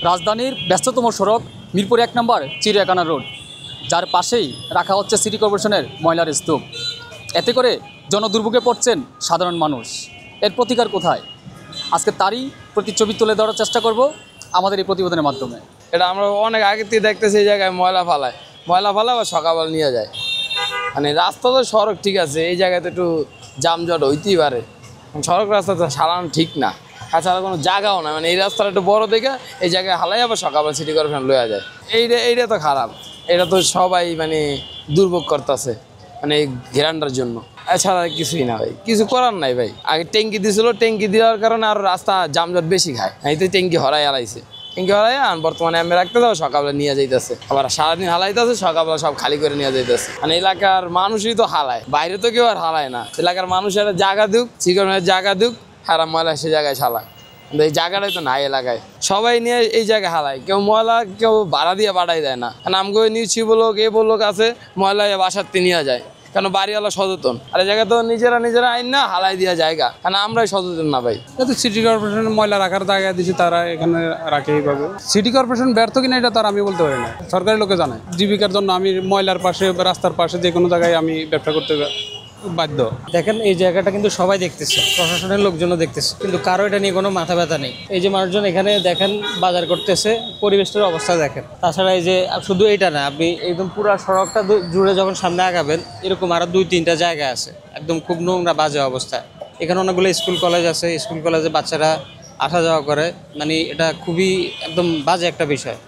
রাজধানীর ব্যস্ততম সড়ক মিরপুর ১ নম্বর চিড়িয়াখানা রোড, যার পাশেই রাখা হচ্ছে সিটি কর্পোরেশনের ময়লার স্তূপ। এতে করে জনদুর্ভোগে পড়ছেন সাধারণ মানুষ। এর প্রতিকার কোথায়? আজকে তারই প্রতিচ্ছবি তুলে ধরার চেষ্টা করব আমাদের এই প্রতিবেদনের মাধ্যমে। এটা আমরা অনেক আগে থেকে দেখতেছি, এই জায়গায় ময়লা ফালায় আবার সকালবেলা নিয়ে যায়। মানে রাস্তা তো সড়ক ঠিক আছে, এই জায়গাতে একটু যানজট হইতেই পারে, সড়ক রাস্তা তো সারানো ঠিক না, তাছাড়া কোনো জায়গাও না। মানে এই রাস্তাটা একটু বড় দেখে এই জায়গায় হালাই আবার সকালবেলা সিটি কর্পোরেশন লইয়া যায়। এইটা তো খারাপ, এটা তো সবাই মানে দুর্ভোগ করতেছে মানে এই ঘেরানটার জন্য। এছাড়া কিছুই না ভাই, কিছু করার নাই ভাই। আগে ট্যাঙ্কি দিয়েছিল, ট্যাঙ্কি দেওয়ার কারণে আর রাস্তা যানজট বেশি খায়, এই তো ট্যাঙ্কি হরাই হারাইছে। ট্যাঙ্কি হরাই বর্তমানে আমি রাখতে যাবো, সকালবেলা নিয়ে যাইতেছে, আবার সারাদিন হালাইতেছে, সকালবেলা সব খালি করে নিয়ে যাইতেছে। মানে এলাকার মানুষই তো হালায়, বাইরে তো কেউ আর হালায় না। এলাকার মানুষের জায়গা দুক, চিকনের জায়গা দুক, হারাম ময়লা সে জায়গায় ছালায়, কিন্তু এই জায়গাটাই তো নাই এলাকায়। সবাই নিয়ে এই জায়গায় হালায়, কেউ ময়লা কেউ ভাড়া দিয়ে বাড়াই দেয় না। আমগো নিউজ বলুক এ বলুক আছে, ময়লা বাসাতে নিয়ে যায়, কেন বাড়িওয়ালা সচেতন, আর এই জায়গা তো নিজেরা আইন না হালাই দেওয়া জায়গা, কারণ আমরাই সচেতন না ভাই। তো সিটি কর্পোরেশন ময়লা রাখার জায়গা দিচ্ছে, তারা এখানে রাখে এইভাবে। সিটি কর্পোরেশন ব্যর্থ কিনা এটা তার আমি বলতে পারি না, সরকারি লোকে জানে। জীবিকার জন্য আমি ময়লার পাশে রাস্তার পাশে যে কোনো জায়গায় আমি ব্যবসা করতে বাধ্য। দেখেন এই জায়গাটা কিন্তু সবাই দেখতেছে, প্রশাসনের লোকজনও দেখতেছে, কিন্তু কারো এটা নিয়ে কোনো মাথা ব্যথা নেই। এই যে মানুষজন এখানে দেখেন বাজার করতেছে, পরিবেশটার অবস্থা দেখেন। তাছাড়া এই যে শুধু এইটা না, আপনি একদম পুরো সড়কটা জুড়ে যখন সামনে আগাবেন, এরকম আরও 2-3টা জায়গা আছে একদম খুব নোংরা বাজে অবস্থা। এখানে অনেকগুলো স্কুল কলেজ আছে, স্কুল কলেজে বাচ্চারা আসা যাওয়া করে, মানে এটা খুবই একদম বাজে একটা বিষয়।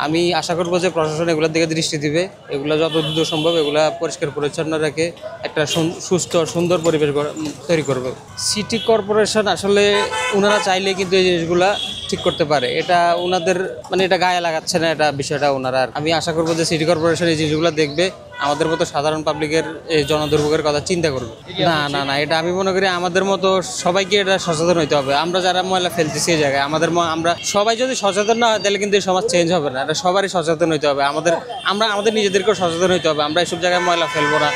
আমি আশা করবো যে প্রশাসন এগুলোর দিকে দৃষ্টি দিবে, এগুলো যত দ্রুত সম্ভব এগুলো পরিষ্কার পরিচ্ছন্ন রেখে একটা সুস্থ সুন্দর পরিবেশ তৈরি করবে। সিটি কর্পোরেশন আসলে ওনারা চাইলে কিন্তু এই জিনিসগুলা ঠিক করতে পারে, এটা ওনাদের মানে এটা গায়ে লাগাচ্ছে না, এটা বিষয়টা ওনারা। আমি আশা করবো যে সিটি কর্পোরেশন এই জিনিসগুলো দেখবে, আমাদের মতো সাধারণ পাবলিকের এই জনদুর্ভোগের কথা চিন্তা করবে। না এটা আমি মনে করি আমাদের মতো সবাইকে এটা সচেতন হইতে হবে। আমরা যারা ময়লা ফেলতেছি এই জায়গায়, আমরা সবাই যদি সচেতন না হয় তাহলে কিন্তু এই সমাজ চেঞ্জ হবে না। এটা সবারই সচেতন হইতে হবে, আমাদের নিজেদেরকেও সচেতন হইতে হবে। আমরা এসব জায়গায় ময়লা ফেলবো না।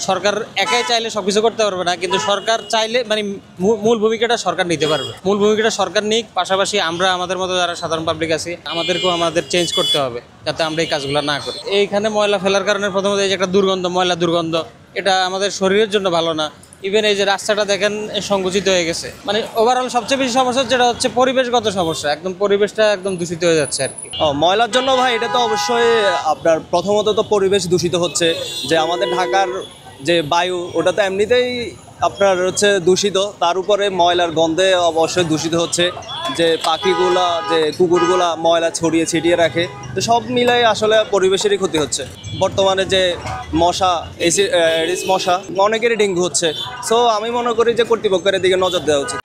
সরকার একাই চাইলে সবকিছু করতে পারবে না, কিন্তু সরকার চাইলে মানে মূল ভূমিকাটা সরকার নিতে পারবে। মূল ভূমিকাটা সরকার নিক, পাশাপাশি আমরা আমাদের মতো যারা সাধারণ পাবলিক আছি আমাদেরকেও আমাদের চেঞ্জ করতে হবে, যাতে আমরা এই কাজগুলো না করি। এইখানে ময়লা ফেলার কারণে প্রথমত এই যে একটা দুর্গন্ধ, ময়লা দুর্গন্ধ, এটা আমাদের শরীরের জন্য ভালো না। ইভেন এই যে রাস্তাটা দেখেন সংকুচিত হয়ে গেছে, মানে ওভারঅল সবচেয়ে বেশি সমস্যা যেটা হচ্ছে পরিবেশগত সমস্যা, একদম পরিবেশটা একদম দূষিত হয়ে যাচ্ছে আর কি। ময়লার জন্য ভাই এটা তো অবশ্যই আপনার প্রথমত তো পরিবেশ দূষিত হচ্ছে, যে আমাদের ঢাকার যে বায়ু ওটা তো এমনিতেই আপনার হচ্ছে দূষিত, তার উপরে ময়লার গন্ধে অবশ্যই দূষিত হচ্ছে, যে পাখিগুলা যে কুকুরগুলা ময়লা ছড়িয়ে ছিটিয়ে রাখে, তো সব মিলাই আসলে পরিবেশেরই ক্ষতি হচ্ছে। বর্তমানে যে মশা, এডিস মশা, অনেকেরই ডেঙ্গু হচ্ছে। সো আমি মনে করি যে কর্তৃপক্ষের দিকে নজর দেওয়া উচিত।